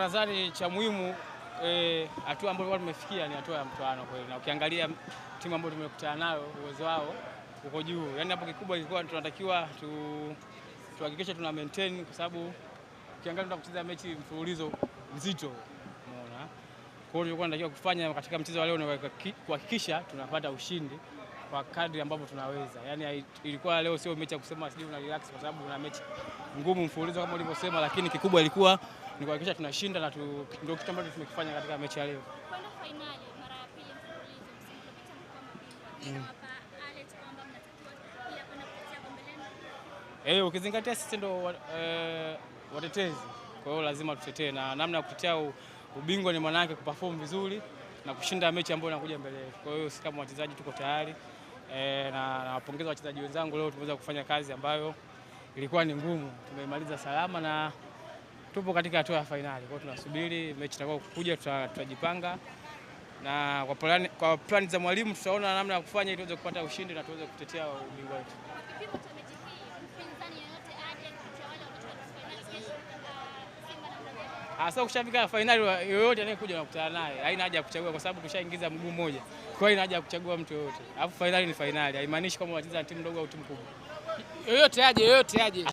nadhani cha muhimu hatua ambayo tumefikia ni hatua ya mtoano kweli, na ukiangalia timu ambayo tumekutana nayo uwezo wao uko juu. Yaani hapo kikubwa ilikuwa tunatakiwa tuhakikishe tuna maintain, kwa sababu ukiangalia tunacheza mechi mfululizo mzito, umeona. Kwa hiyo tulikuwa tunatakiwa kufanya katika mchezo wa leo ni kuhakikisha tunapata ushindi kwa kadri ambapo tunaweza. Yaani ilikuwa leo sio mechi ya kusema sijui una relax, kwa sababu una mechi ngumu mfululizo kama ulivyosema, lakini kikubwa ilikuwa ni kuhakikisha tunashinda, na ndio kitu ambacho tumekifanya katika mechi ya leo. Kwenda finali mara ya pili mfululizo msimu uliopita hapa Alex, kwamba mnatakiwa pia kwenda kutetea kombe lenu. Ukizingatia sisi ndo watetezi, kwa hiyo lazima tutetee, na namna ya kutetea ubingwa ni maana yake kuperform vizuri na kushinda mechi ambayo inakuja mbele yetu. Kwa hiyo sisi kama wachezaji tuko tayari, na nawapongeza wachezaji wenzangu, leo tumeweza kufanya kazi ambayo ilikuwa ni ngumu, tumemaliza salama na tupo katika hatua ya fainali. Kwa hiyo tunasubiri mechi itakao kuja, tutajipanga na kwa plani za mwalimu tutaona namna ya kufanya ili tuweze kupata ushindi na tuweze kutetea ubingwa wetu. Sasa ukishafika fainali, yoyote anayekuja unakutana naye, haina haja ya kuchagua, kwa sababu tushaingiza mguu mmoja. Kwa hiyo haina haja ya kuchagua mtu yoyote. Alafu fainali ni fainali, haimaanishi kama unacheza na timu ndogo au timu kubwa. Yoyote aje.